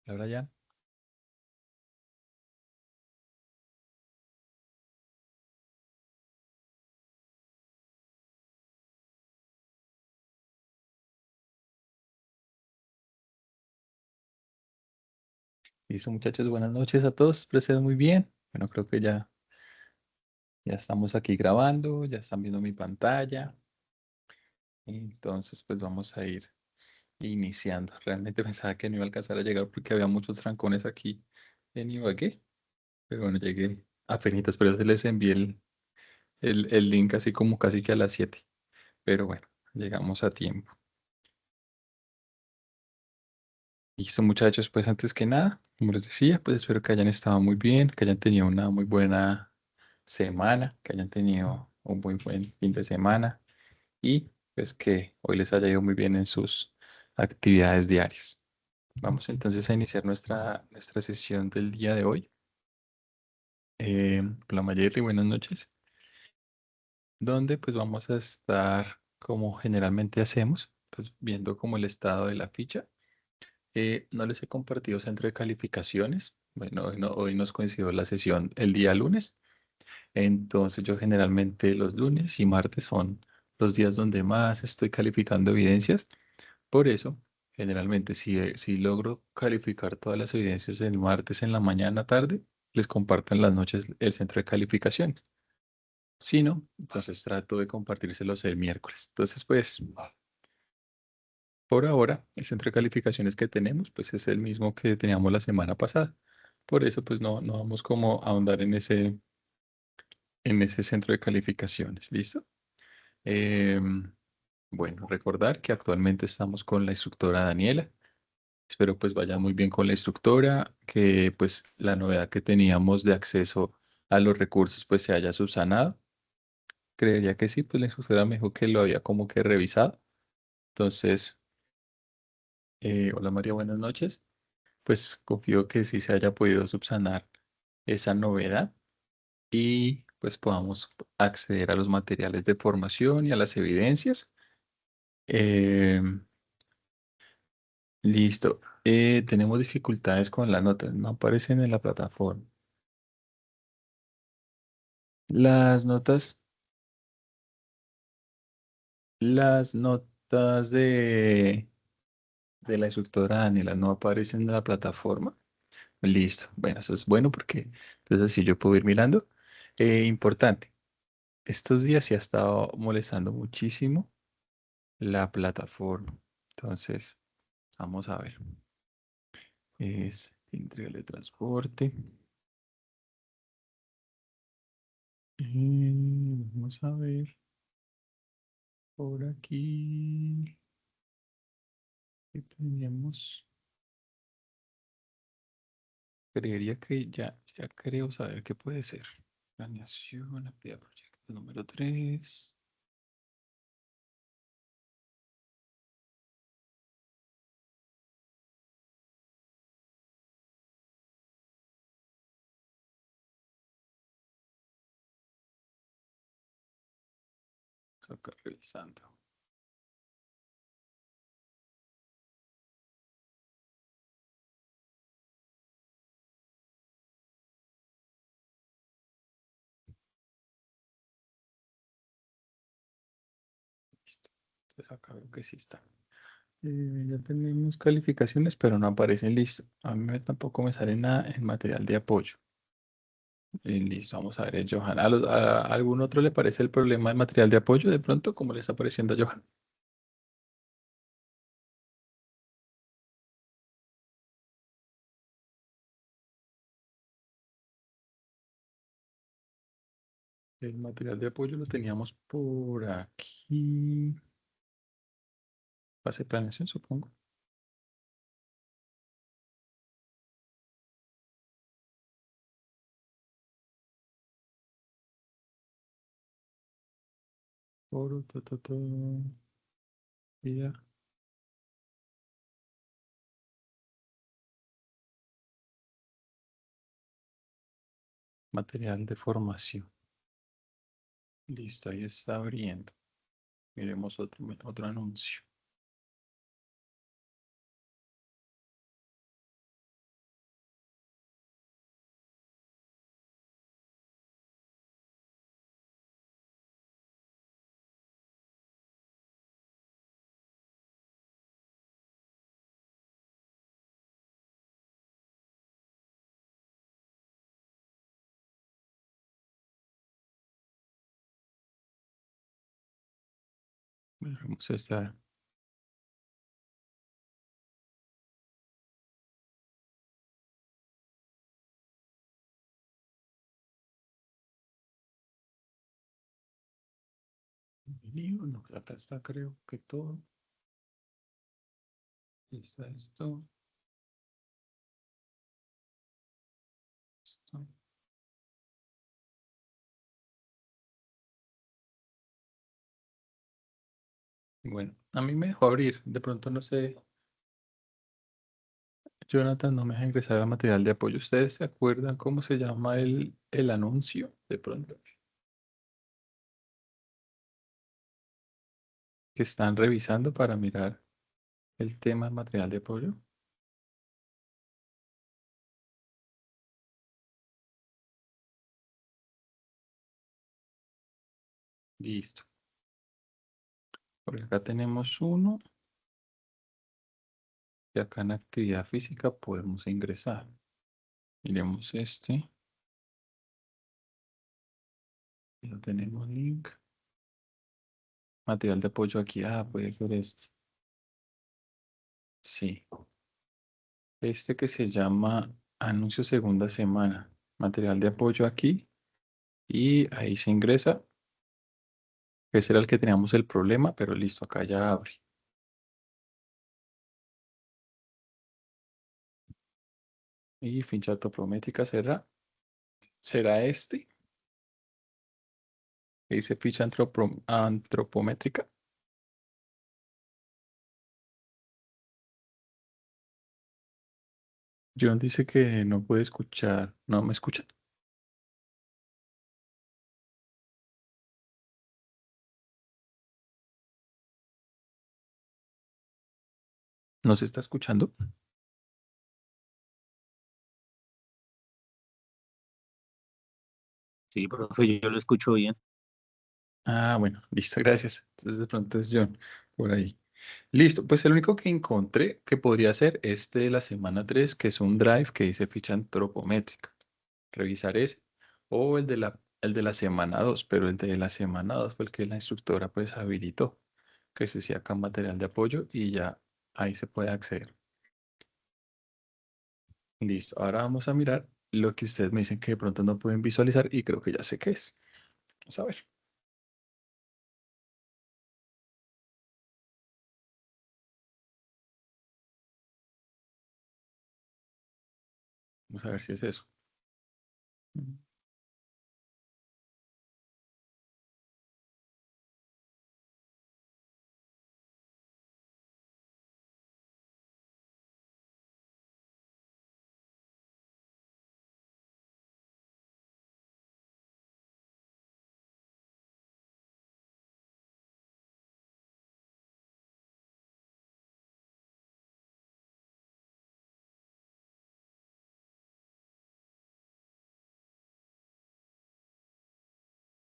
Hola, Brian. Listo, muchachos, buenas noches a todos. Espero estén muy bien. Bueno, creo que ya estamos aquí grabando, ya están viendo mi pantalla. Entonces, pues vamos a ir iniciando. Realmente pensaba que no iba a alcanzar a llegar porque había muchos trancones aquí en Ibagué. Pero bueno, llegué apenitas, pero se les envié el link así como casi que a las 7. Pero bueno, llegamos a tiempo. Listo, muchachos, pues antes que nada, como les decía, pues espero que hayan estado muy bien, que hayan tenido una muy buena semana, que hayan tenido un muy buen fin de semana y pues que hoy les haya ido muy bien en sus actividades diarias. Vamos entonces a iniciar nuestra sesión del día de hoy. La Mayerly, buenas noches, donde pues vamos a estar como generalmente hacemos, pues viendo como el estado de la ficha. No les he compartido centro de calificaciones. Bueno, hoy nos coincidió la sesión el día lunes. Entonces yo generalmente los lunes y martes son los días donde más estoy calificando evidencias. Por eso, generalmente si logro calificar todas las evidencias el martes en la mañana tarde, les comparto en las noches el centro de calificaciones. Si no, entonces trato de compartírselos el miércoles. Entonces, pues, por ahora, el centro de calificaciones que tenemos, pues es el mismo que teníamos la semana pasada. Por eso, pues no vamos como a ahondar en ese centro de calificaciones. ¿Listo? Em, bueno, recordar que actualmente estamos con la instructora Daniela. Espero pues vaya muy bien con la instructora, que pues la novedad que teníamos de acceso a los recursos pues se haya subsanado. Creería que sí, pues la instructora me dijo que lo había como que revisado. Entonces, hola María, buenas noches. Pues confío que sí se haya podido subsanar esa novedad y pues podamos acceder a los materiales de formación y a las evidencias. Em, Listo. Tenemos dificultades con las notas, no aparecen en la plataforma. Las notas, las notas de la instructora Daniela no aparecen en la plataforma. Listo. Bueno, eso es bueno porque entonces así yo puedo ir mirando. Importante. Estos días se ha estado molestando muchísimo la plataforma. Entonces, vamos a ver. Es entrega de transporte. Vamos a ver por aquí. ¿Qué tenemos? Creería que ya creo saber qué puede ser. Planeación, actividad proyecto número 3. Acá revisando. Listo. Entonces acá veo que sí está. Ya tenemos calificaciones, pero no aparecen listo. A mí tampoco me sale nada en material de apoyo. Listo, vamos a ver el Johan. ¿A algún otro le parece el problema de material de apoyo de pronto? ¿Cómo le está apareciendo a Johan? El material de apoyo lo teníamos por aquí. Base de planeación, supongo. Oro, ya. Material de formación. Listo, ahí está abriendo. Miremos otro anuncio. Vamos a estar. No, acá está, creo que todo. Está esto. Esto. Bueno, a mí me dejó abrir. De pronto no sé. Jonathan no me deja ingresar al material de apoyo. ¿Ustedes se acuerdan cómo se llama el anuncio? De pronto. Que están revisando para mirar el tema del material de apoyo. Listo. Por acá tenemos uno. Y acá en actividad física podemos ingresar. Miremos este. Ya tenemos link. Material de apoyo aquí. Ah, puede ser este. Sí. Este que se llama anuncio segunda semana. Material de apoyo aquí. Y ahí se ingresa. Ese era el que teníamos el problema, pero listo, acá ya abre. Y ficha antropométrica será este. Que dice ficha antropométrica. John dice que no puede escuchar. ¿No me escucha? ¿No se está escuchando? Sí, profe, yo lo escucho bien. Ah, bueno, listo, gracias. Entonces de pronto es John por ahí. Listo, pues el único que encontré que podría ser este de la semana 3, que es un drive que dice ficha antropométrica. Revisar ese. O el de la semana 2, pero el de la semana 2 fue el que la instructora pues habilitó, que se decía acá material de apoyo y ya ahí se puede acceder. Listo, ahora vamos a mirar lo que ustedes me dicen que de pronto no pueden visualizar y creo que ya sé qué es. Vamos a ver. Vamos a ver si es eso.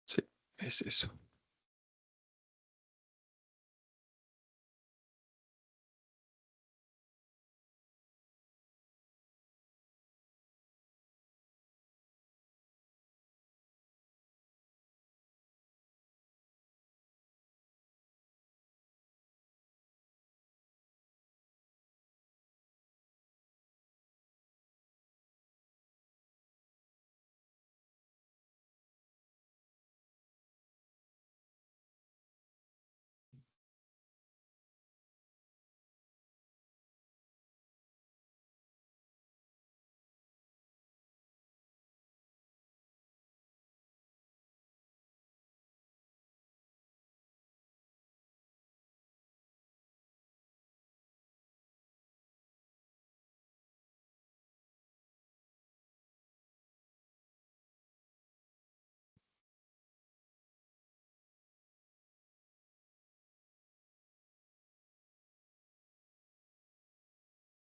Sí, es eso.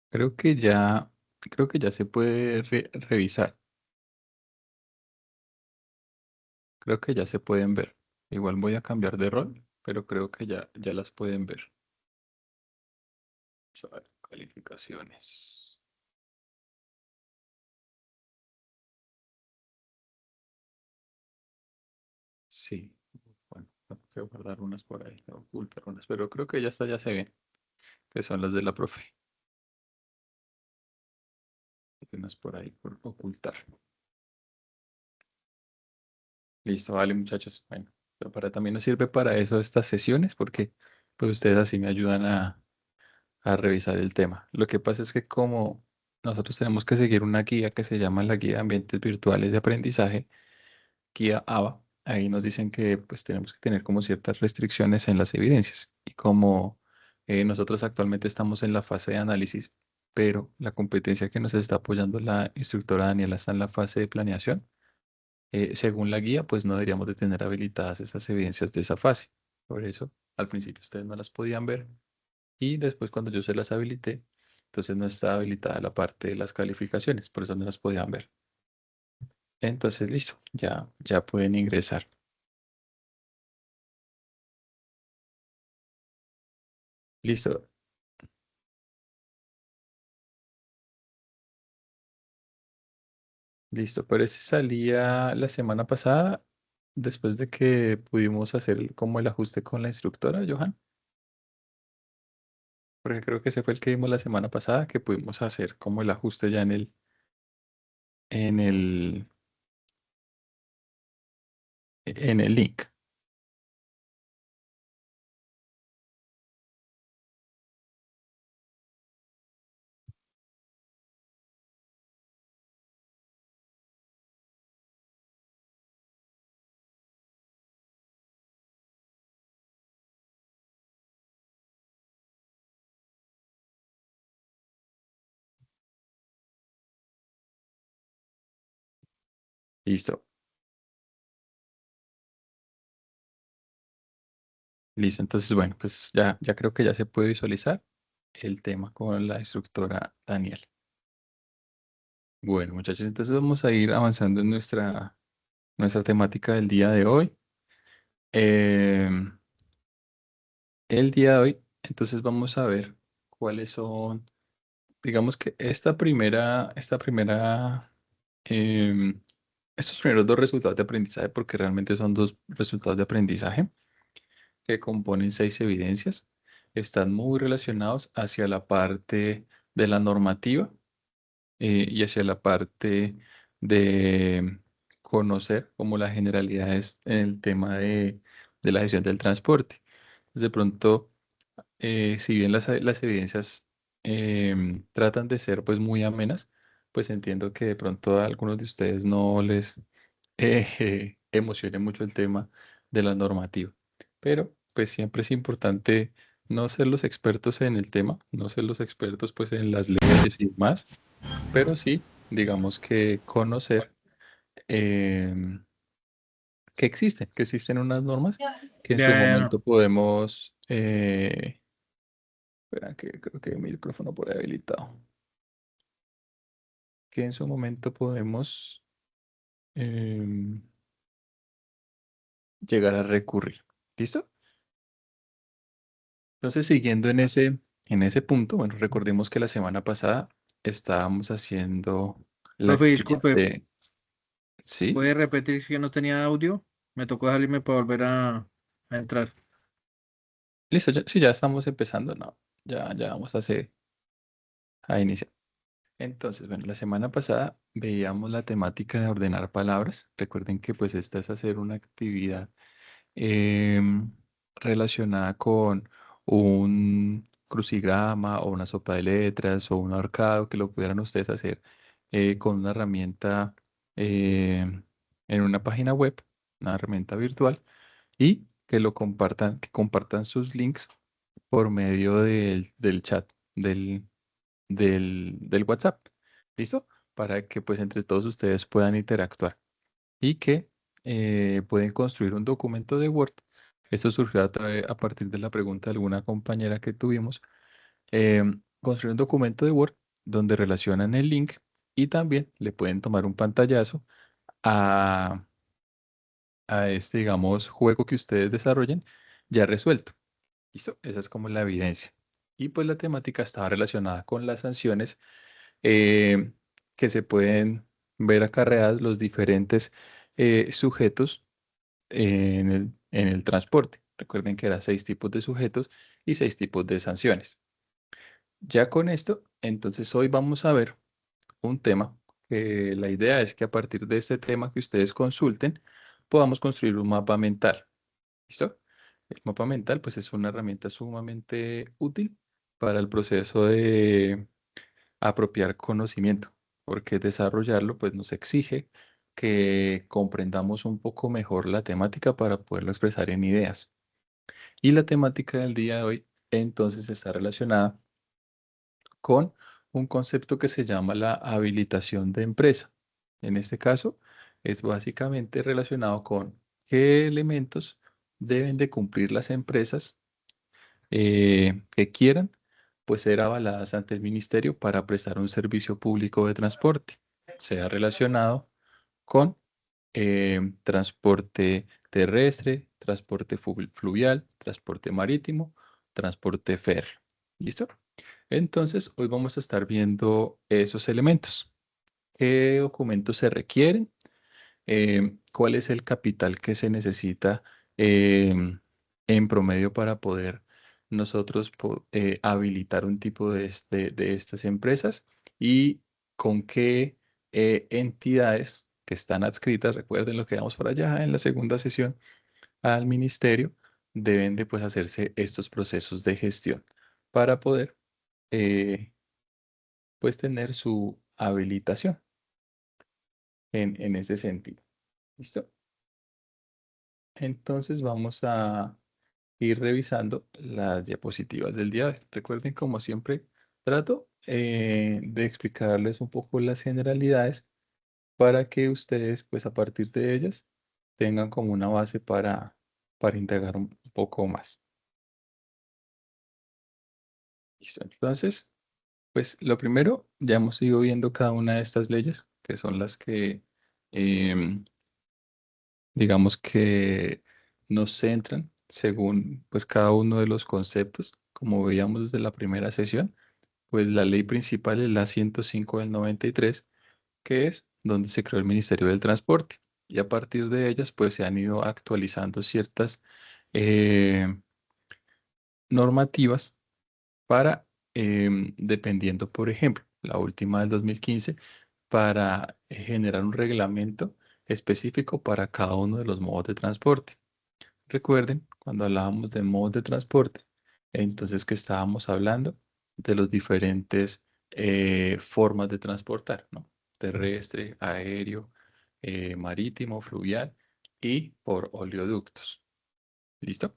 Creo que ya, creo que ya se puede revisar. Creo que ya se pueden ver. Igual voy a cambiar de rol, pero creo que ya las pueden ver. Vamos a ver, calificaciones. Sí, bueno. Tengo que guardar unas por ahí, tengo que ocultar unas, pero creo que ya está, ya se ven, que son las de la profe. Hay unas por ahí por ocultar. Listo, vale, muchachos. Bueno, pero también nos sirve para eso estas sesiones, porque pues ustedes así me ayudan a revisar el tema. Lo que pasa es que como nosotros tenemos que seguir una guía que se llama la Guía de Ambientes Virtuales de Aprendizaje, guía ABA, ahí nos dicen que pues tenemos que tener como ciertas restricciones en las evidencias. Y como nosotros actualmente estamos en la fase de análisis, pero la competencia que nos está apoyando la instructora Daniela está en la fase de planeación, según la guía, pues no deberíamos de tener habilitadas esas evidencias de esa fase. Por eso, al principio ustedes no las podían ver y después cuando yo se las habilité, entonces no estaba habilitada la parte de las calificaciones, por eso no las podían ver. Entonces, listo, ya pueden ingresar. Listo, listo. Pero ese salía la semana pasada, después de que pudimos hacer como el ajuste con la instructora, Johan. Porque creo que ese fue el que vimos la semana pasada, que pudimos hacer como el ajuste ya en el, en el link. Listo, listo. Entonces, bueno, pues ya creo que ya se puede visualizar el tema con la instructora Daniel. Bueno, muchachos, entonces vamos a ir avanzando en nuestra temática del día de hoy. Em, el día de hoy, entonces vamos a ver cuáles son, digamos que em, estos primeros dos resultados de aprendizaje, porque realmente son dos resultados de aprendizaje que componen seis evidencias, están muy relacionados hacia la parte de la normativa y hacia la parte de conocer como las generalidades en el tema de la gestión del transporte. De pronto, si bien las evidencias tratan de ser pues muy amenas, pues entiendo que de pronto a algunos de ustedes no les emocione mucho el tema de la normativa. Pero pues siempre es importante no ser los expertos en el tema, no ser los expertos pues en las leyes y demás, pero sí, digamos que conocer em, que existen unas normas que en su Ya, momento podemos, espera que creo que mi micrófono por ahí habilitado, que en su momento podemos em, llegar a recurrir. ¿Listo? Entonces, siguiendo en ese punto, bueno, recordemos que la semana pasada estábamos haciendo la profe, actividad disculpe, de, ¿sí? ¿puede repetir si yo no tenía audio? Me tocó salirme para volver a entrar. Listo, sí, ya estamos empezando, no, ya vamos a iniciar. Entonces, bueno, la semana pasada veíamos la temática de ordenar palabras. Recuerden que pues esta es hacer una actividad em, relacionada con un crucigrama o una sopa de letras o un ahorcado que lo pudieran ustedes hacer con una herramienta en una página web, una herramienta virtual y que compartan sus links por medio del chat del WhatsApp. ¿Listo? Para que pues entre todos ustedes puedan interactuar y que pueden construir un documento de Word. Esto surgió a partir de la pregunta de alguna compañera que tuvimos. Construir un documento de Word donde relacionan el link y también le pueden tomar un pantallazo a, a este, digamos, juego que ustedes desarrollen ya resuelto. ¿Listo? Esa es como la evidencia. Y pues la temática estaba relacionada con las sanciones eh, que se pueden ver acarreadas los diferentes sujetos en el transporte. Recuerden que eran 6 tipos de sujetos y 6 tipos de sanciones. Ya con esto, entonces hoy vamos a ver un tema que la idea es que a partir de este tema que ustedes consulten, podamos construir un mapa mental. ¿Listo? El mapa mental, pues es una herramienta sumamente útil para el proceso de apropiar conocimiento, porque desarrollarlo, pues nos exige que comprendamos un poco mejor la temática para poderlo expresar en ideas. Y la temática del día de hoy, entonces, está relacionada con un concepto que se llama la habilitación de empresa. En este caso, es básicamente relacionado con qué elementos deben de cumplir las empresas que quieran pues ser avaladas ante el ministerio para prestar un servicio público de transporte, sea relacionado con transporte terrestre, transporte fluvial, transporte marítimo, transporte férreo. ¿Listo? Entonces, hoy vamos a estar viendo esos elementos. ¿Qué documentos se requieren? ¿Cuál es el capital que se necesita en promedio para poder nosotros habilitar un tipo de estas empresas? ¿Y con qué entidades que están adscritas, recuerden lo que vamos por allá en la segunda sesión, al ministerio, deben de pues hacerse estos procesos de gestión para poder eh, pues tener su habilitación en ese sentido? ¿Listo? Entonces vamos a ir revisando las diapositivas del día de hoy. Recuerden, como siempre, trato de explicarles un poco las generalidades para que ustedes, pues a partir de ellas, tengan como una base para integrar un poco más. Listo. Entonces, pues lo primero, ya hemos ido viendo cada una de estas leyes, que son las que, em, digamos que nos centran según pues cada uno de los conceptos, como veíamos desde la primera sesión. Pues la ley principal es la 105 del 93, que es donde se creó el Ministerio del Transporte. Y a partir de ellas, pues se han ido actualizando ciertas eh, normativas para, dependiendo, por ejemplo, la última del 2015, para generar un reglamento específico para cada uno de los modos de transporte. Recuerden, cuando hablábamos de modos de transporte, entonces que estábamos hablando de los diferentes formas de transportar, ¿no? Terrestre, aéreo, marítimo, fluvial y por oleoductos. ¿Listo?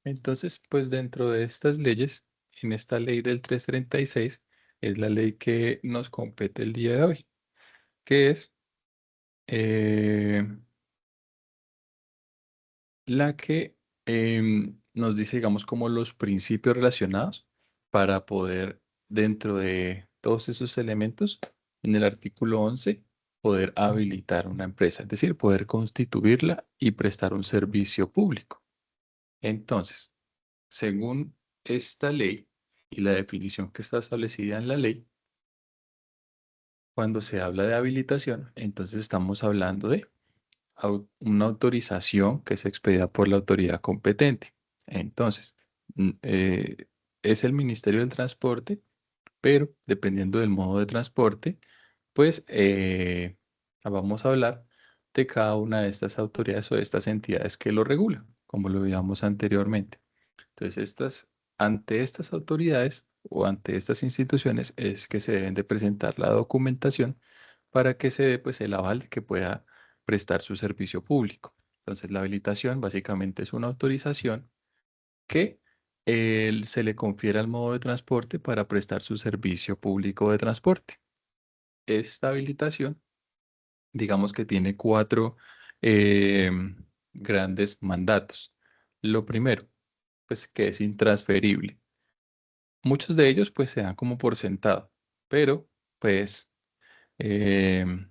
Entonces, pues dentro de estas leyes, en esta ley del 336, es la ley que nos compete el día de hoy, que es eh, la que nos dice, digamos, como los principios relacionados para poder, dentro de todos esos elementos, en el artículo 11, poder habilitar una empresa, es decir, poder constituirla y prestar un servicio público. Entonces, según esta ley y la definición que está establecida en la ley, cuando se habla de habilitación, entonces estamos hablando de una autorización que es expedida por la autoridad competente. Entonces, es el Ministerio del Transporte, pero dependiendo del modo de transporte, pues vamos a hablar de cada una de estas autoridades o de estas entidades que lo regulan, como lo veíamos anteriormente. Entonces, ante estas autoridades o ante estas instituciones es que se deben de presentar la documentación para que se dé pues el aval de que pueda prestar su servicio público. Entonces, la habilitación básicamente es una autorización que se le confiere al modo de transporte para prestar su servicio público de transporte. Esta habilitación, digamos que tiene cuatro grandes mandatos. Lo primero, pues que es intransferible. Muchos de ellos pues se dan como por sentado, pero pues em,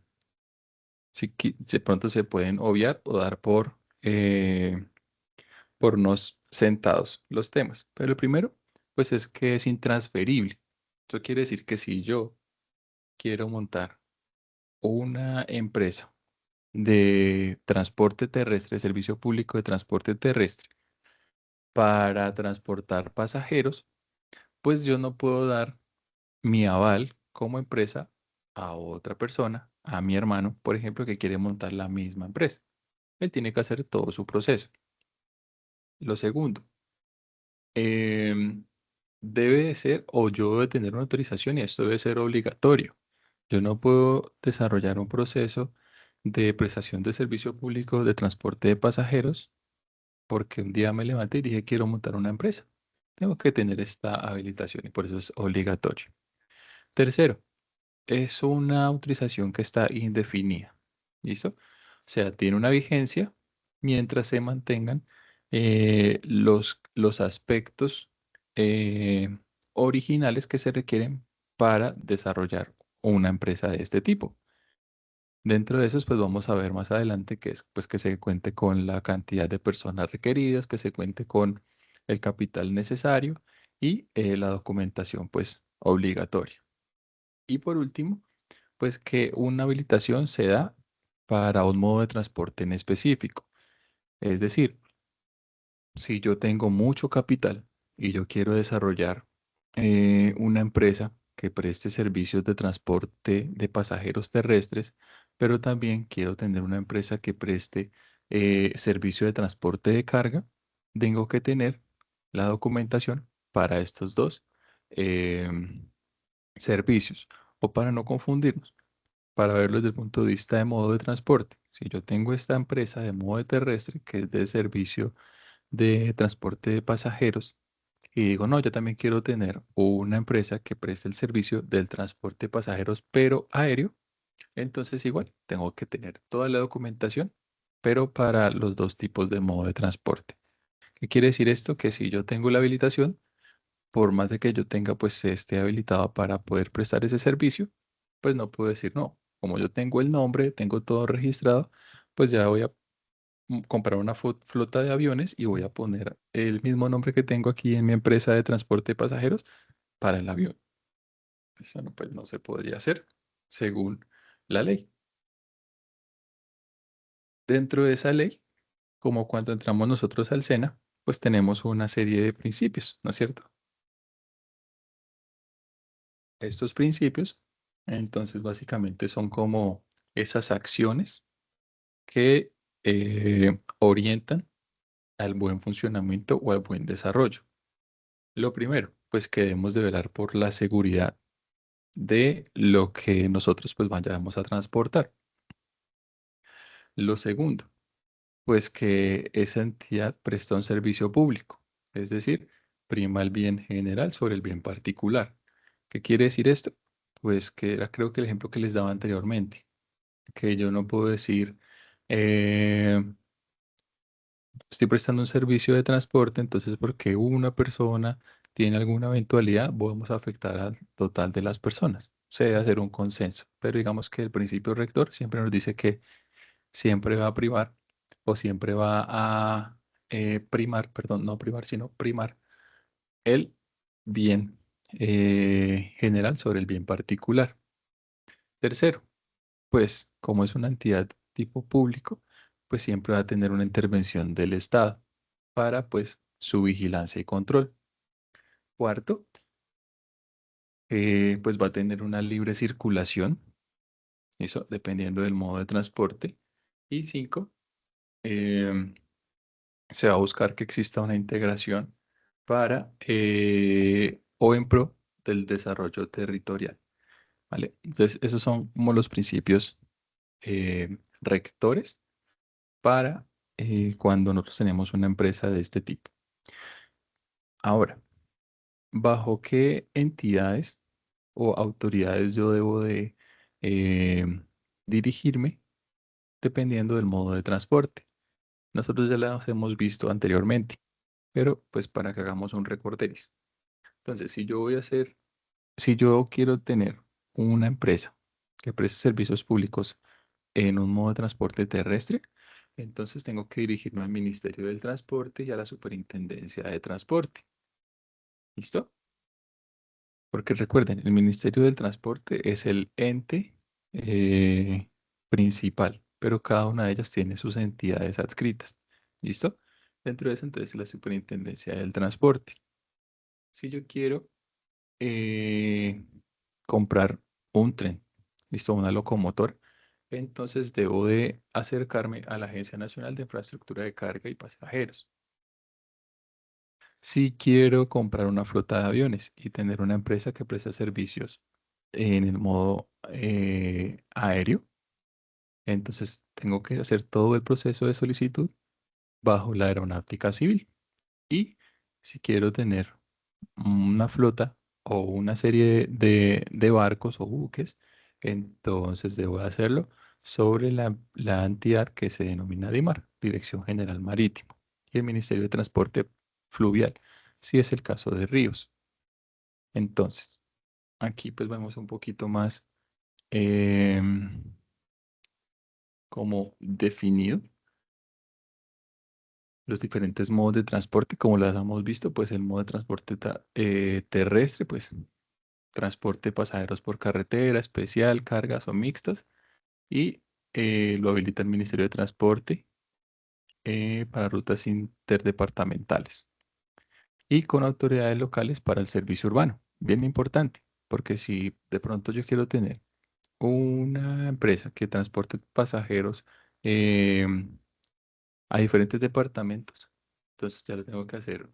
de pronto se pueden obviar o dar por nos sentados los temas. Pero el primero pues es que es intransferible. Esto quiere decir que si yo quiero montar una empresa de transporte terrestre, servicio público de transporte terrestre, para transportar pasajeros, pues yo no puedo dar mi aval como empresa a otra persona, a mi hermano, por ejemplo, que quiere montar la misma empresa. Él tiene que hacer todo su proceso. Lo segundo, em, debe de ser o yo debo de tener una autorización y esto debe ser obligatorio. Yo no puedo desarrollar un proceso de prestación de servicio público de transporte de pasajeros porque un día me levanté y dije quiero montar una empresa. Tengo que tener esta habilitación y por eso es obligatorio. Tercero, es una autorización que está indefinida. ¿Listo? O sea, tiene una vigencia mientras se mantengan los aspectos eh, originales que se requieren para desarrollar una empresa de este tipo. Dentro de esos, pues vamos a ver más adelante que es pues que se cuente con la cantidad de personas requeridas, que se cuente con el capital necesario y la documentación pues obligatoria. Y por último, pues que una habilitación se da para un modo de transporte en específico. Es decir, si yo tengo mucho capital y yo quiero desarrollar una empresa que preste servicios de transporte de pasajeros terrestres, pero también quiero tener una empresa que preste servicio de transporte de carga, tengo que tener la documentación para estos dos em, servicios. O para no confundirnos, para verlo desde el punto de vista de modo de transporte. Si yo tengo esta empresa de modo de terrestre, que es de servicio de transporte de pasajeros, y digo, no, yo también quiero tener una empresa que preste el servicio del transporte de pasajeros, pero aéreo, entonces igual tengo que tener toda la documentación, pero para los dos tipos de modo de transporte. ¿Qué quiere decir esto? Que si yo tengo la habilitación, por más de que yo tenga, pues esté habilitado para poder prestar ese servicio, pues no puedo decir no. Como yo tengo el nombre, tengo todo registrado, pues ya voy a comprar una flota de aviones y voy a poner el mismo nombre que tengo aquí en mi empresa de transporte de pasajeros para el avión. Eso no, pues no se podría hacer según la ley. Dentro de esa ley, como cuando entramos nosotros al SENA, pues tenemos una serie de principios, ¿no es cierto? Estos principios, entonces básicamente son como esas acciones que orientan al buen funcionamiento o al buen desarrollo. Lo primero, pues que debemos de velar por la seguridad de lo que nosotros pues vayamos a transportar. Lo segundo, pues que esa entidad presta un servicio público, es decir, prima el bien general sobre el bien particular. ¿Qué quiere decir esto? Pues que era creo que el ejemplo que les daba anteriormente, que yo no puedo decir, eh, estoy prestando un servicio de transporte, entonces porque una persona tiene alguna eventualidad, vamos a afectar al total de las personas. Se debe hacer un consenso, pero digamos que el principio rector siempre nos dice que siempre va a primar o siempre va a primar, perdón, no primar, sino primar el bien general sobre el bien particular. Tercero, pues como es una entidad tipo público, pues siempre va a tener una intervención del Estado para pues su vigilancia y control. Cuarto, pues va a tener una libre circulación, eso dependiendo del modo de transporte. Y cinco, em, se va a buscar que exista una integración para o en pro del desarrollo territorial, ¿vale? Entonces, esos son como los principios rectores para cuando nosotros tenemos una empresa de este tipo. Ahora, ¿bajo qué entidades o autoridades yo debo de eh, dirigirme dependiendo del modo de transporte? Nosotros ya las hemos visto anteriormente, pero pues para que hagamos un recorderis. Entonces, si yo quiero tener una empresa que preste servicios públicos en un modo de transporte terrestre, entonces tengo que dirigirme al Ministerio del Transporte y a la Superintendencia de Transporte. ¿Listo? Porque recuerden, el Ministerio del Transporte es el ente principal. pero cada una de ellas tiene sus entidades adscritas. ¿Listo? Dentro de eso, entonces, la Superintendencia del Transporte. Si yo quiero eh, comprar un tren, ¿listo? Una locomotora, entonces debo de acercarme a la Agencia Nacional de Infraestructura de Carga y Pasajeros. Si quiero comprar una flota de aviones y tener una empresa que presta servicios en el modo aéreo, entonces tengo que hacer todo el proceso de solicitud bajo la aeronáutica civil. Y si quiero tener una flota o una serie de barcos o buques, entonces debo hacerlo sobre la entidad que se denomina DIMAR, Dirección General Marítimo, y el Ministerio de Transporte Fluvial, si es el caso de ríos. Entonces, aquí pues vemos un poquito más em, como definido los diferentes modos de transporte, como las hemos visto, pues el modo de transporte terrestre, pues transporte de pasajeros por carretera, especial, cargas o mixtas, y lo habilita el Ministerio de Transporte para rutas interdepartamentales y con autoridades locales para el servicio urbano. Bien importante, porque si de pronto yo quiero tener una empresa que transporte pasajeros em, a diferentes departamentos, entonces ya lo tengo que hacer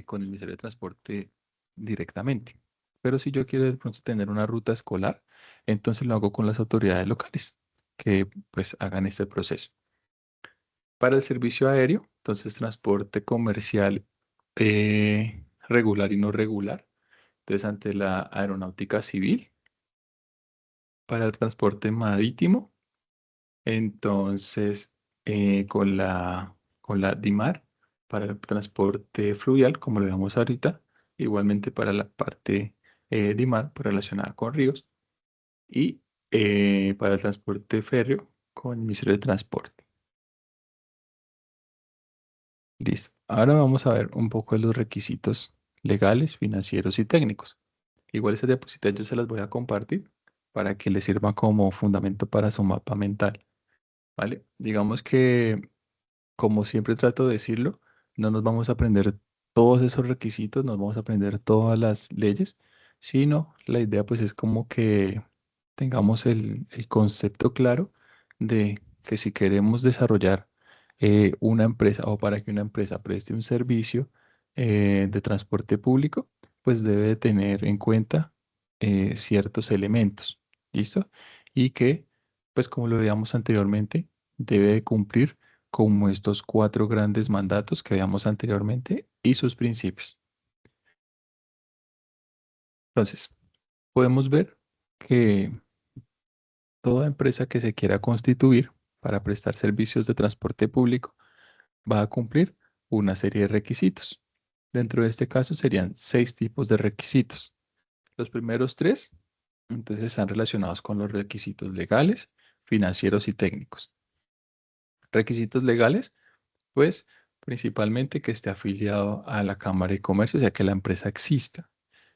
con el Ministerio de Transporte directamente. Pero si yo quiero de pronto tener una ruta escolar, entonces lo hago con las autoridades locales que pues hagan este proceso. Para el servicio aéreo, entonces transporte comercial regular y no regular, entonces ante la aeronáutica civil. Para el transporte marítimo, entonces, con la DIMAR para el transporte fluvial, como lo vemos ahorita, igualmente para la parte DIMAR pues, relacionada con ríos y para el transporte férreo con el Ministerio de Transporte. Listo. Ahora vamos a ver un poco de los requisitos legales, financieros y técnicos. Igual esas diapositivas yo se las voy a compartir para que les sirva como fundamento para su mapa mental, ¿vale? Digamos que como siempre trato de decirlo, no nos vamos a aprender todos esos requisitos, nos vamos a aprender todas las leyes, sino la idea pues es como que tengamos el concepto claro de que si queremos desarrollar una empresa o para que una empresa preste un servicio de transporte público, pues debe de tener en cuenta ciertos elementos, ¿listo? Y que, pues como lo veíamos anteriormente, debe de cumplir como estos cuatro grandes mandatos que veíamos anteriormente y sus principios. Entonces, podemos ver que toda empresa que se quiera constituir para prestar servicios de transporte público va a cumplir una serie de requisitos. Dentro de este caso serían 6 tipos de requisitos. Los primeros 3, entonces, están relacionados con los requisitos legales, financieros y técnicos. Requisitos legales, pues principalmente que esté afiliado a la Cámara de Comercio, o sea, que la empresa exista,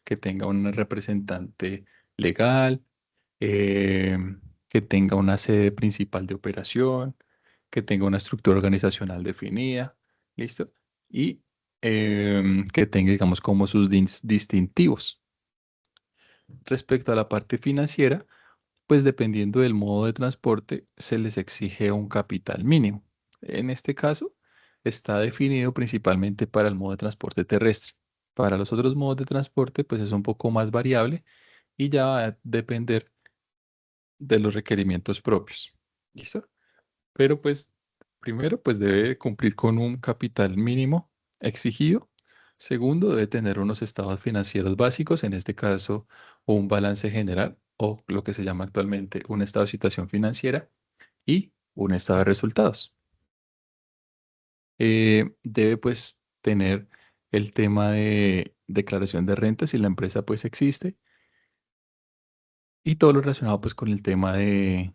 que tenga un representante legal, eh, que tenga una sede principal de operación, que tenga una estructura organizacional definida, ¿listo? Y que tenga, digamos, como sus distintivos. Respecto a la parte financiera, pues dependiendo del modo de transporte, se les exige un capital mínimo. En este caso, está definido principalmente para el modo de transporte terrestre. Para los otros modos de transporte, pues es un poco más variable y ya va a depender de los requerimientos propios. ¿Listo? Pero pues, primero, pues debe cumplir con un capital mínimo exigido. Segundo, debe tener unos estados financieros básicos, en este caso, un balance general o lo que se llama actualmente un estado de situación financiera y un estado de resultados. Debe pues tener el tema de declaración de renta si la empresa pues existe y todo lo relacionado pues con el tema de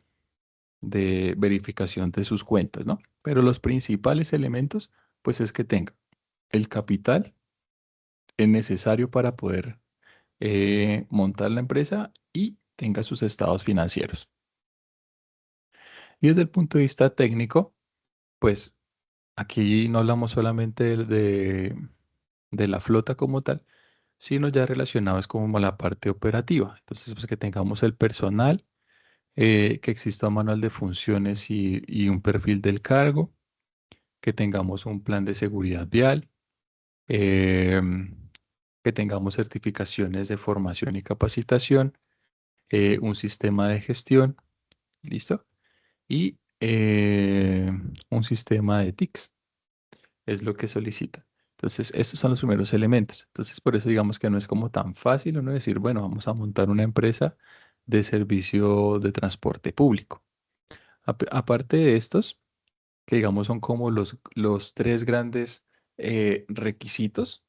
verificación de sus cuentas, ¿no? Pero los principales elementos pues es que tenga el capital necesario para poder montar la empresa y tenga sus estados financieros. Y desde el punto de vista técnico, pues aquí no hablamos solamente de la flota como tal, sino ya relacionados como a la parte operativa. Entonces, pues que tengamos el personal, que exista un manual de funciones y un perfil del cargo, que tengamos un plan de seguridad vial, em, que tengamos certificaciones de formación y capacitación, un sistema de gestión, ¿listo? Y un sistema de TICS, es lo que solicita. Entonces, estos son los primeros elementos. Entonces, por eso digamos que no es como tan fácil uno decir, bueno, vamos a montar una empresa de servicio de transporte público. Aparte de estos, que digamos son como los tres grandes requisitos,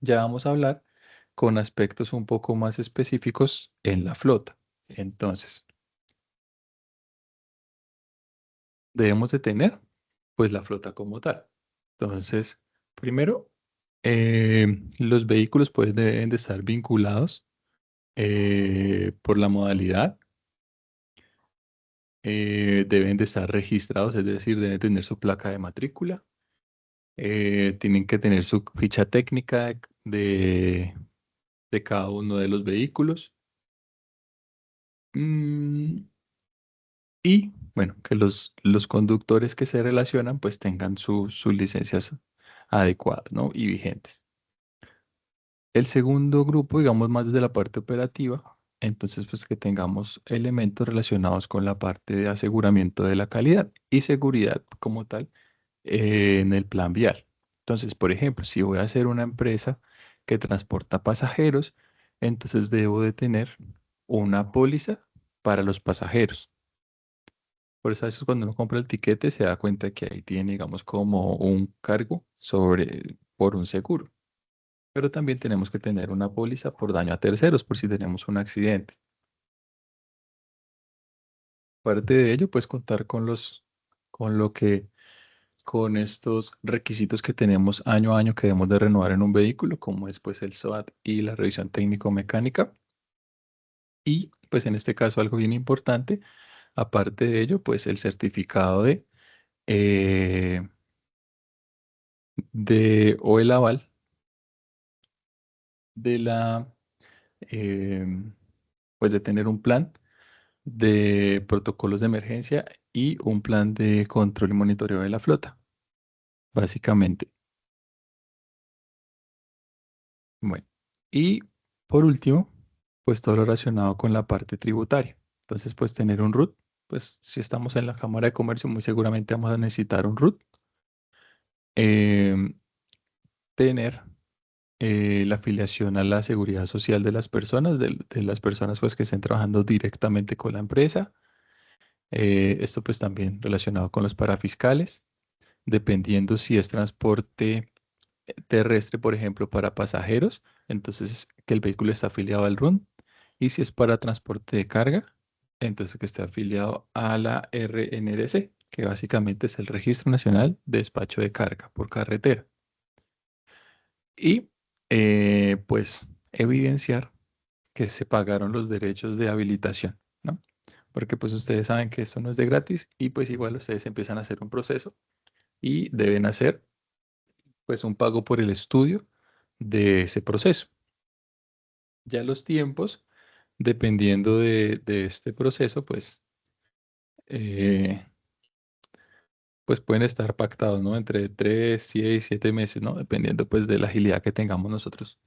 ya vamos a hablar con aspectos un poco más específicos en la flota. Entonces, debemos de tener pues la flota como tal. Entonces, primero, los vehículos pues deben de estar vinculados por la modalidad, deben de estar registrados, es decir, deben tener su placa de matrícula, tienen que tener su ficha técnica de cada uno de los vehículos. Mm, y bueno, que los conductores que se relacionan pues tengan sus licencias adecuadas, ¿no? Y vigentes. El segundo grupo, digamos más desde la parte operativa, entonces pues que tengamos elementos relacionados con la parte de aseguramiento de la calidad y seguridad como tal en el plan vial. Entonces, por ejemplo, si voy a hacer una empresa que transporta pasajeros, entonces debo de tener una póliza para los pasajeros. Por eso a veces cuando uno compra el tiquete se da cuenta que ahí tiene, digamos, como un cargo por un seguro. Pero también tenemos que tener una póliza por daño a terceros, por si tenemos un accidente. Aparte de ello, pues contar con lo que, con estos requisitos que tenemos año a año que debemos de renovar en un vehículo, como es pues el SOAT y la revisión técnico-mecánica. Y pues en este caso algo bien importante, aparte de ello, pues el certificado eh, o el aval de em, pues de tener un plan de protocolos de emergencia y un plan de control y monitoreo de la flota, básicamente. Bueno, y por último, pues todo lo relacionado con la parte tributaria. Entonces, pues tener un RUT, pues si estamos en la Cámara de Comercio, muy seguramente vamos a necesitar un RUT. Em, tener la afiliación a la seguridad social de las personas, de las personas pues que estén trabajando directamente con la empresa. Esto pues también relacionado con los parafiscales, dependiendo si es transporte terrestre, por ejemplo, para pasajeros, entonces que el vehículo está afiliado al RUN, y si es para transporte de carga, entonces que esté afiliado a la RNDC, que básicamente es el Registro Nacional de Despacho de Carga por Carretera. Y pues evidenciar que se pagaron los derechos de habilitación, ¿no? Porque pues ustedes saben que esto no es de gratis y pues igual ustedes empiezan a hacer un proceso y deben hacer pues un pago por el estudio de ese proceso. Ya los tiempos, dependiendo de este proceso, eh, pues pueden estar pactados, ¿no? Entre 3, 6, 7 meses, ¿no? Dependiendo pues de la agilidad que tengamos nosotros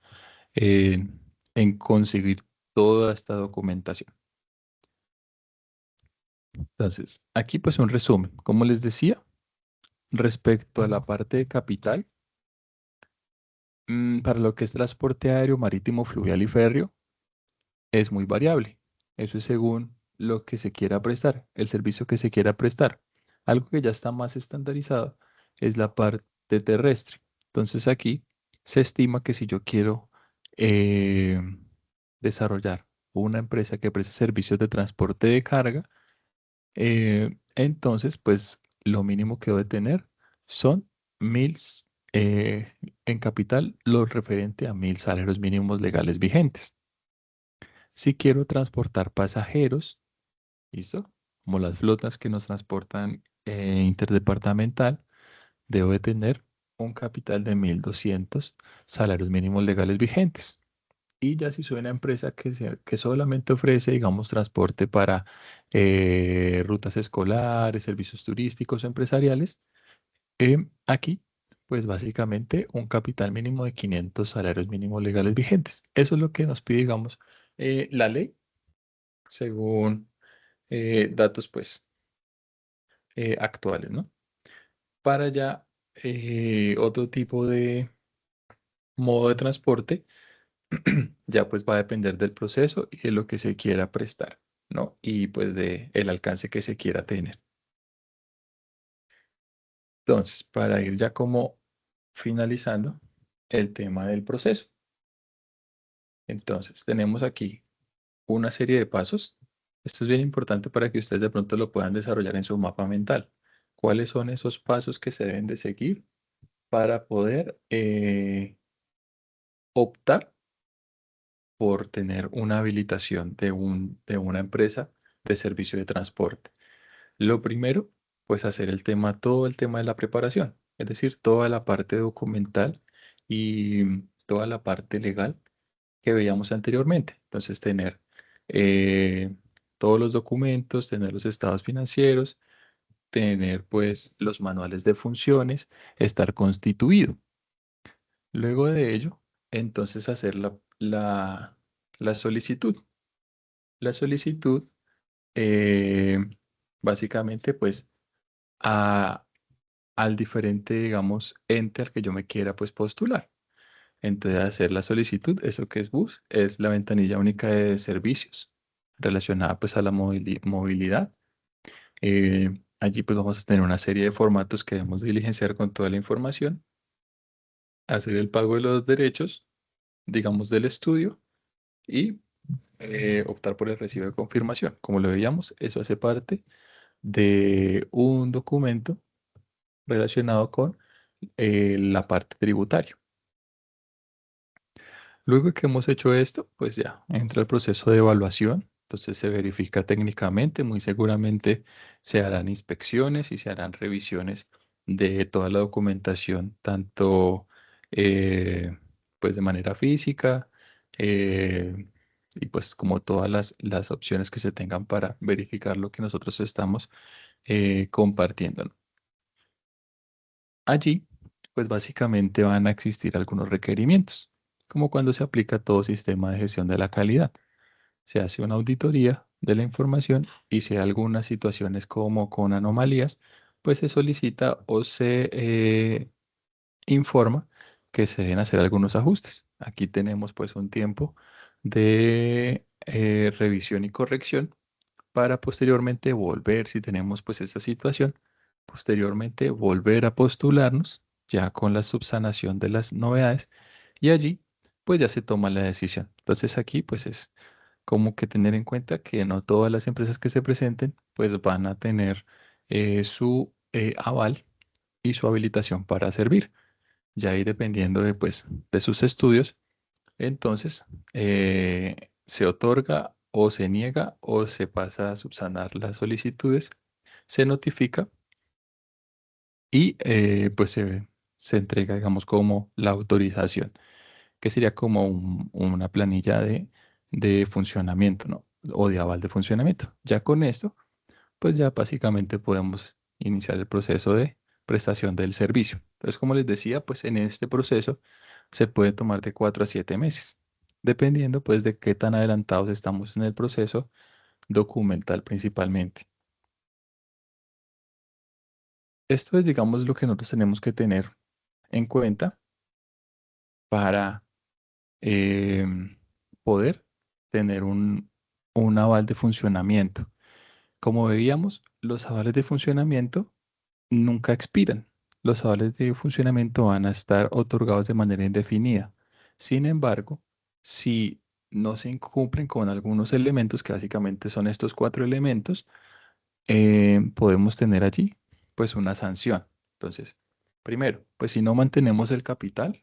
en conseguir toda esta documentación. Entonces, aquí pues un resumen. Como les decía, respecto a la parte de capital, para lo que es transporte aéreo, marítimo, fluvial y férreo, es muy variable. Eso es según lo que se quiera prestar, el servicio que se quiera prestar. Algo que ya está más estandarizado es la parte terrestre. Entonces aquí se estima que si yo quiero eh, desarrollar una empresa que preste servicios de transporte de carga, entonces pues lo mínimo que debo tener son 1.000 eh, en capital, lo referente a 1.000 salarios mínimos legales vigentes. Si quiero transportar pasajeros, ¿listo? como las flotas que nos transportan interdepartamental, debo de tener un capital de 1.200 salarios mínimos legales vigentes. Y ya si soy una empresa que solamente ofrece, digamos, transporte para rutas escolares, servicios turísticos o empresariales, aquí, pues básicamente un capital mínimo de 500 salarios mínimos legales vigentes. Eso es lo que nos pide, digamos, la ley, según datos, pues, actuales, ¿no? Para ya otro tipo de modo de transporte, ya pues va a depender del proceso y de lo que se quiera prestar, ¿no? Y pues de el alcance que se quiera tener. Entonces, para ir ya como finalizando el tema del proceso. Entonces, tenemos aquí una serie de pasos. Esto es bien importante para que ustedes de pronto lo puedan desarrollar en su mapa mental. ¿Cuáles son esos pasos que se deben de seguir para poder optar por tener una habilitación de una empresa de servicio de transporte? Lo primero, pues hacer todo el tema de la preparación, es decir, toda la parte documental y toda la parte legal que veíamos anteriormente. Entonces, tener eh, todos los documentos, tener los estados financieros, tener pues los manuales de funciones, estar constituido. Luego de ello, entonces hacer la solicitud. La solicitud, eh, básicamente, pues a, al diferente, digamos, ente al que yo me quiera pues postular. Entonces, hacer la solicitud, eso que es BUS, es la ventanilla única de servicios relacionada pues a la movilidad. Allí pues vamos a tener una serie de formatos que debemos diligenciar con toda la información, hacer el pago de los derechos, digamos, del estudio y optar por el recibo de confirmación. Como lo veíamos, eso hace parte de un documento relacionado con la parte tributaria. Luego que hemos hecho esto, pues ya entra el proceso de evaluación. Entonces se verifica técnicamente, muy seguramente se harán inspecciones y se harán revisiones de toda la documentación, tanto pues de manera física eh, y pues como todas las opciones que se tengan para verificar lo que nosotros estamos compartiendo, ¿no? Allí, pues básicamente van a existir algunos requerimientos, como cuando se aplica todo sistema de gestión de la calidad. Se hace una auditoría de la información y si hay algunas situaciones como con anomalías, pues se solicita o se informa que se deben hacer algunos ajustes. Aquí tenemos pues un tiempo de revisión y corrección para posteriormente volver, si tenemos pues esta situación, posteriormente volver a postularnos ya con la subsanación de las novedades y allí pues ya se toma la decisión. Entonces aquí pues es como que tener en cuenta que no todas las empresas que se presenten pues van a tener su aval y su habilitación para servir. Ya ahí dependiendo de pues de sus estudios entonces, se otorga o se niega o se pasa a subsanar las solicitudes, se notifica y pues se entrega, digamos, como la autorización, que sería como una planilla de funcionamiento, ¿no? O de aval de funcionamiento. Ya con esto, pues ya básicamente podemos iniciar el proceso de prestación del servicio. Entonces, como les decía, pues en este proceso se puede tomar de 4 a 7 meses, dependiendo pues de qué tan adelantados estamos en el proceso documental principalmente. Esto es, digamos, lo que nosotros tenemos que tener en cuenta para poder tener un aval de funcionamiento. Como veíamos, los avales de funcionamiento nunca expiran. Los avales de funcionamiento van a estar otorgados de manera indefinida. Sin embargo, si no se incumplen con algunos elementos, que básicamente son estos cuatro elementos, podemos tener allí pues una sanción. Entonces, primero, pues si no mantenemos el capital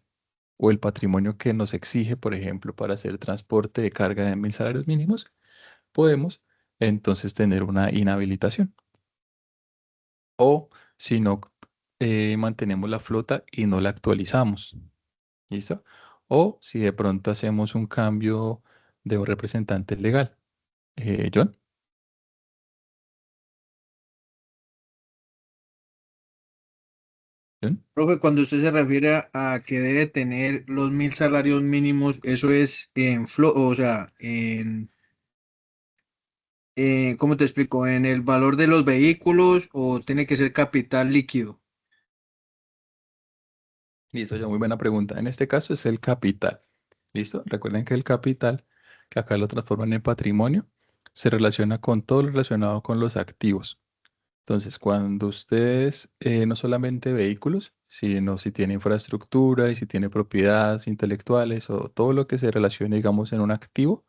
o el patrimonio que nos exige, por ejemplo, para hacer transporte de carga de 1.000 salarios mínimos, podemos entonces tener una inhabilitación. O si no, mantenemos la flota y no la actualizamos. ¿Listo? O si de pronto hacemos un cambio de un representante legal. John. John. Profe, cuando usted se refiere a que debe tener los 1.000 salarios mínimos, eso es o sea, ¿cómo te explico? ¿En el valor de los vehículos o tiene que ser capital líquido? Listo, John, muy buena pregunta. En este caso es el capital. ¿Listo? Recuerden que el capital, que acá lo transforman en patrimonio, se relaciona con todo lo relacionado con los activos. Entonces, cuando ustedes, no solamente vehículos, sino si tiene infraestructura y si tiene propiedades intelectuales o todo lo que se relacione, digamos, en un activo,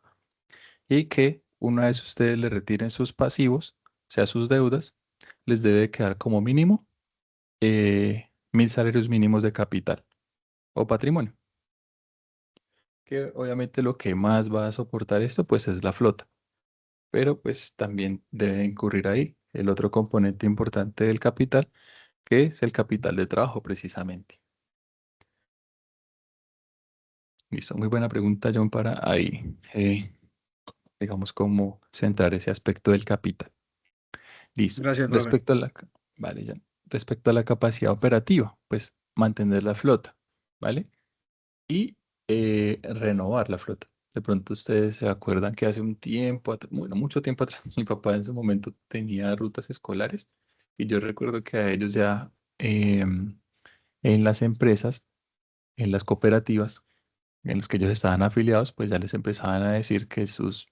y que una vez ustedes le retiren sus pasivos, o sea, sus deudas, les debe quedar como mínimo 1.000 salarios mínimos de capital o patrimonio. Que obviamente lo que más va a soportar esto, pues es la flota, pero pues también debe incurrir ahí el otro componente importante del capital, que es el capital de trabajo precisamente. Listo, muy buena pregunta, John, para ahí, digamos, cómo centrar ese aspecto del capital. Listo. Gracias, profe. Vale, John. Respecto a la capacidad operativa, pues mantener la flota, ¿vale? Y renovar la flota. De pronto ustedes se acuerdan que hace un tiempo, bueno, mucho tiempo atrás, mi papá en su momento tenía rutas escolares y yo recuerdo que a ellos ya en las empresas, en las cooperativas, en los que ellos estaban afiliados, pues ya les empezaban a decir que sus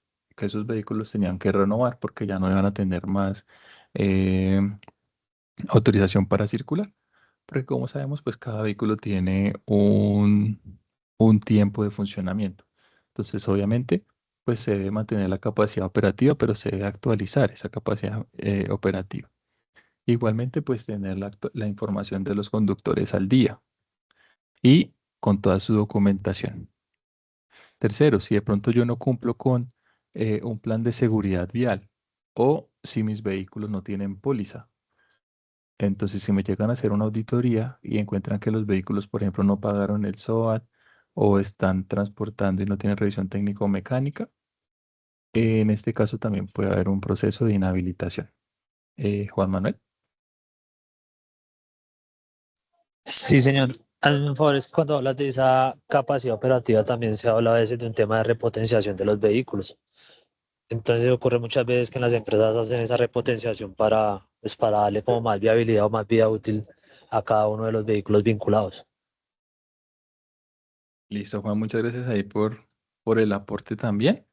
vehículos tenían que renovar porque ya no iban a tener más eh, autorización para circular. Porque como sabemos, pues cada vehículo tiene un tiempo de funcionamiento. Entonces, obviamente, pues se debe mantener la capacidad operativa, pero se debe actualizar esa capacidad operativa. Igualmente, pues tener la información de los conductores al día y con toda su documentación. Tercero, si de pronto yo no cumplo con un plan de seguridad vial o si mis vehículos no tienen póliza. Entonces, si me llegan a hacer una auditoría y encuentran que los vehículos, por ejemplo, no pagaron el SOAT o están transportando y no tienen revisión técnico-mecánica, en este caso también puede haber un proceso de inhabilitación. Juan Manuel. Sí, señor. Hazme un favor, es que cuando hablas de esa capacidad operativa también se habla a veces de un tema de repotenciación de los vehículos. Entonces ocurre muchas veces que en las empresas hacen esa repotenciación pues, para darle como más viabilidad o más vida útil a cada uno de los vehículos vinculados. Listo, Juan, muchas gracias ahí por el aporte también.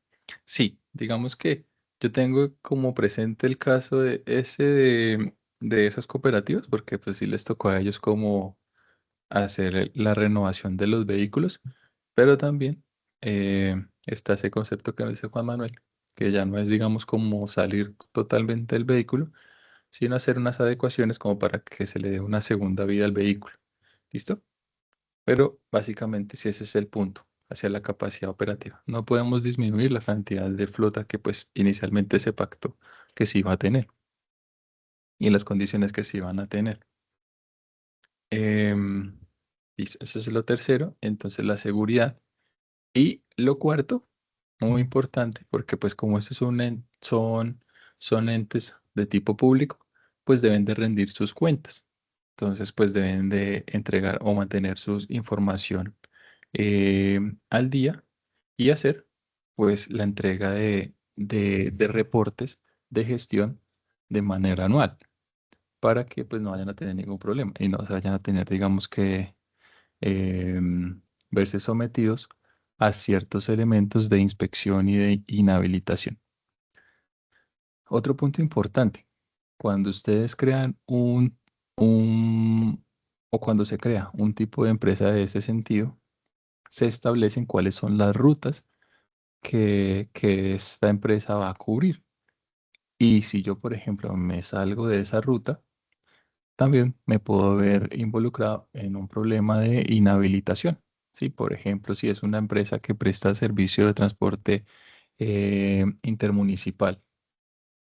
Sí, digamos que yo tengo como presente el caso de esas cooperativas, porque pues sí les tocó a ellos como hacer la renovación de los vehículos, pero también está ese concepto que nos dice Juan Manuel, que ya no es, digamos, como salir totalmente del vehículo, sino hacer unas adecuaciones como para que se le dé una segunda vida al vehículo. ¿Listo? Pero básicamente sí ese es el punto hacia la capacidad operativa. No podemos disminuir la cantidad de flota que pues inicialmente se pactó que se iba a tener y las condiciones que se iban a tener. Em, Listo, eso es lo tercero. Entonces la seguridad. Y lo cuarto, muy importante, porque pues como estos son entes de tipo público, pues deben de rendir sus cuentas. Entonces, pues deben de entregar o mantener su información eh, al día y hacer pues la entrega de reportes de gestión de manera anual para que pues no vayan a tener ningún problema y no se vayan a tener, digamos que verse sometidos a ciertos elementos de inspección y de inhabilitación. Otro punto importante, cuando ustedes crean un o cuando se crea un tipo de empresa de ese sentido, se establecen cuáles son las rutas que esta empresa va a cubrir. Y si yo, por ejemplo, me salgo de esa ruta, también me puedo ver involucrado en un problema de inhabilitación. Sí, por ejemplo, si es una empresa que presta servicio de transporte intermunicipal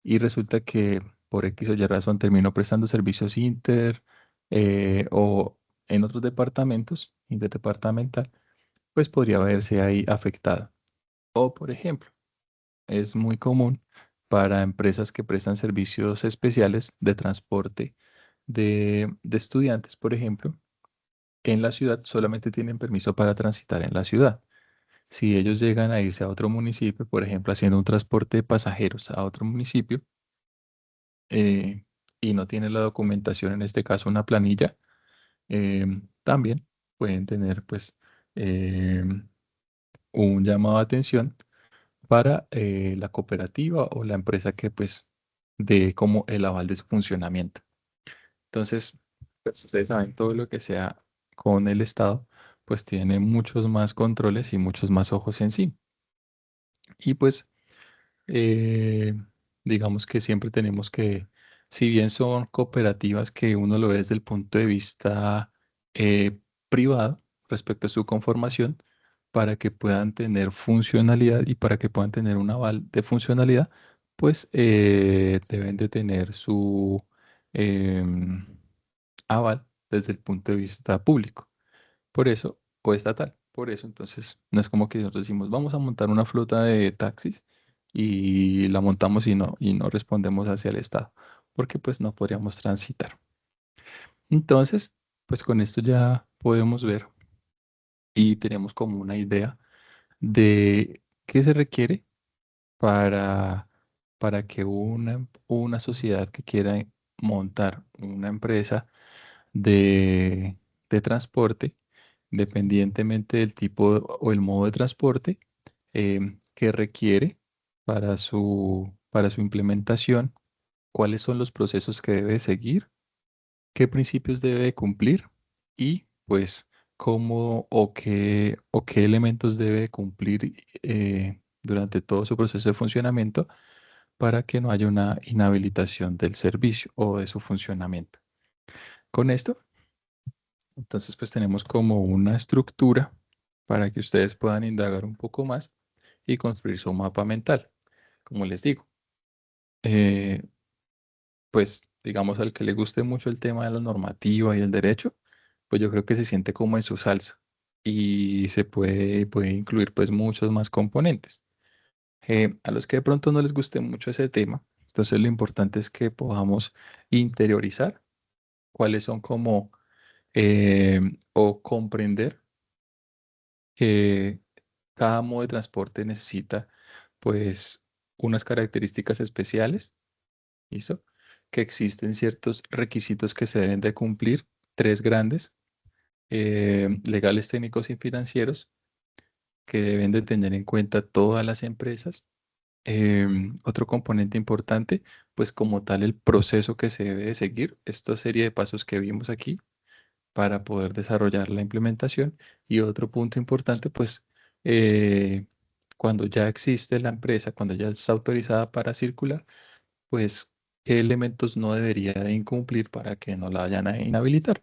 y resulta que por X o Y razón terminó prestando servicios o en otros departamentos, interdepartamental, pues podría verse ahí afectada. O, por ejemplo, es muy común para empresas que prestan servicios especiales de transporte de estudiantes, por ejemplo, en la ciudad solamente tienen permiso para transitar en la ciudad. Si ellos llegan a irse a otro municipio, por ejemplo, haciendo un transporte de pasajeros a otro municipio, eh, y no tienen la documentación, en este caso una planilla, también pueden tener pues un llamado de atención para la cooperativa o la empresa que pues dé como el aval de su funcionamiento. Entonces, pues, ustedes saben, todo lo que sea con el Estado, pues tiene muchos más controles y muchos más ojos en sí. Y pues, eh, digamos que siempre tenemos que, si bien son cooperativas que uno lo ve desde el punto de vista privado respecto a su conformación, para que puedan tener funcionalidad y para que puedan tener un aval de funcionalidad, pues deben de tener su em, aval desde el punto de vista público. Por eso, o estatal. Por eso, entonces, no es como que nosotros decimos, vamos a montar una flota de taxis y la montamos y no respondemos hacia el Estado, porque pues no podríamos transitar. Entonces, pues con esto ya podemos ver y tenemos como una idea de qué se requiere para, para que una sociedad que quiera montar una empresa de, de transporte, dependientemente del tipo o el modo de transporte que requiere para su implementación, cuáles son los procesos que debe seguir, qué principios debe cumplir y pues cómo o qué elementos debe cumplir durante todo su proceso de funcionamiento para que no haya una inhabilitación del servicio o de su funcionamiento. Con esto, entonces pues tenemos como una estructura para que ustedes puedan indagar un poco más y construir su mapa mental. Como les digo, eh, pues digamos al que le guste mucho el tema de la normativa y el derecho, pues yo creo que se siente como en su salsa y puede incluir pues muchos más componentes. A los que de pronto no les guste mucho ese tema, entonces lo importante es que podamos interiorizar cuáles son como o comprender que cada modo de transporte necesita pues unas características especiales, ¿listo? Que existen ciertos requisitos que se deben de cumplir, tres grandes, legales, técnicos y financieros, que deben de tener en cuenta todas las empresas. Otro componente importante, pues como tal el proceso que se debe de seguir, esta serie de pasos que vimos aquí para poder desarrollar la implementación. Y otro punto importante, pues eh, cuando ya existe la empresa, cuando ya está autorizada para circular, pues qué elementos no debería de incumplir para que no la vayan a inhabilitar.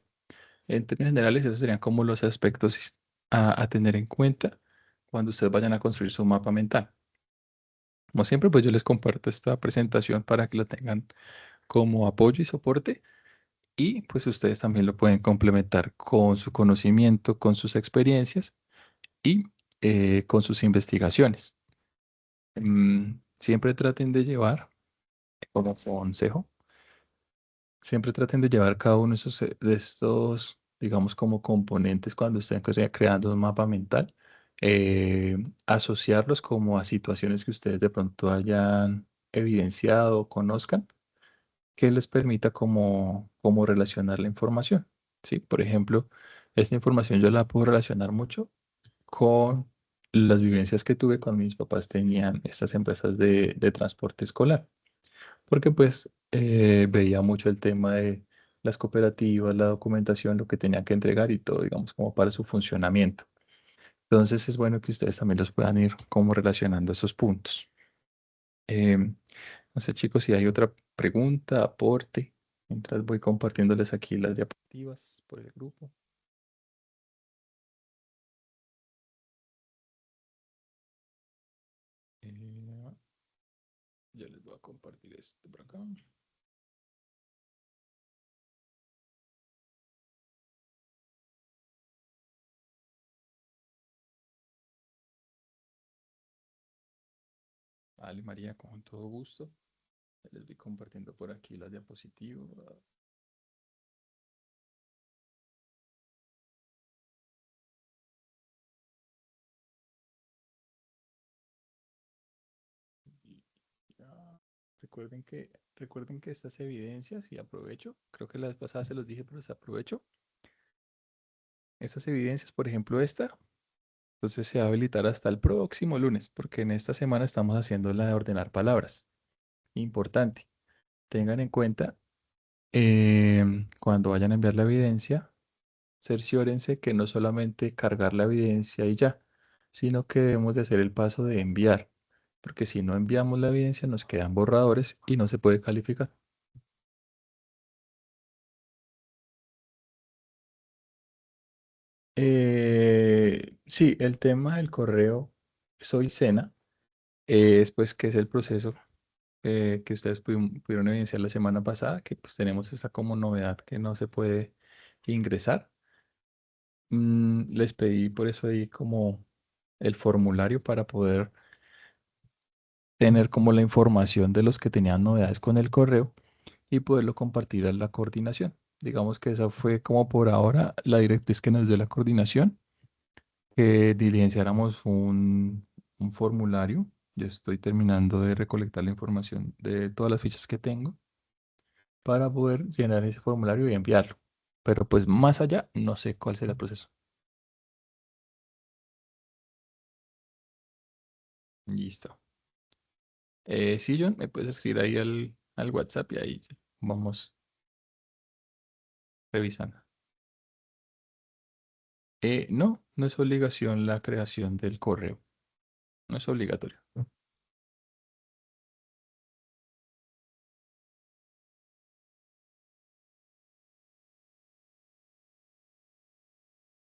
En términos generales, esos serían como los aspectos a tener en cuenta cuando ustedes vayan a construir su mapa mental. Como siempre, pues yo les comparto esta presentación para que la tengan como apoyo y soporte y pues ustedes también lo pueden complementar con su conocimiento, con sus experiencias y con sus investigaciones. Siempre traten de llevar, como consejo, siempre traten de llevar cada uno de estos, digamos, como componentes cuando estén creando un mapa mental, asociarlos como a situaciones que ustedes de pronto hayan evidenciado o conozcan que les permita como relacionar la información. ¿Sí? Por ejemplo, esta información yo la puedo relacionar mucho con las vivencias que tuve cuando mis papás tenían estas empresas de transporte escolar, porque pues veía mucho el tema de las cooperativas, la documentación, lo que tenían que entregar y todo, digamos, como para su funcionamiento. Entonces es bueno que ustedes también los puedan ir como relacionando esos puntos. No sé, chicos, si hay otra pregunta, aporte, mientras voy compartiéndoles aquí las diapositivas por el grupo. Eh, Yo les voy a compartir este por acá. Vale, María, con todo gusto. Les voy compartiendo por aquí las diapositivas. Y ya. Recuerden que estas evidencias, y aprovecho, creo que la vez pasada se los dije, pero les aprovecho. Estas evidencias, por ejemplo, esta, entonces se va a habilitar hasta el próximo lunes, porque en esta semana estamos haciendo la de ordenar palabras. Importante, tengan en cuenta cuando vayan a enviar la evidencia, cerciórense que no solamente cargar la evidencia y ya, sino que debemos de hacer el paso de enviar, porque si no enviamos la evidencia nos quedan borradores y no se puede calificar. Sí, el tema del correo Soy Sena es pues que es el proceso que ustedes pudieron evidenciar la semana pasada, que pues tenemos esa como novedad que no se puede ingresar. Les pedí por eso ahí como el formulario para poder tener como la información de los que tenían novedades con el correo y poderlo compartir a la coordinación. Digamos que esa fue como por ahora la directriz que nos dio la coordinación, que diligenciáramos un formulario. Yo estoy terminando de recolectar la información de todas las fichas que tengo para poder llenar ese formulario y enviarlo. Pero pues más allá, no sé cuál será el proceso. Listo. Sí, John, me puedes escribir ahí al WhatsApp y ahí vamos revisando. No, no es obligación la creación del correo. No es obligatorio.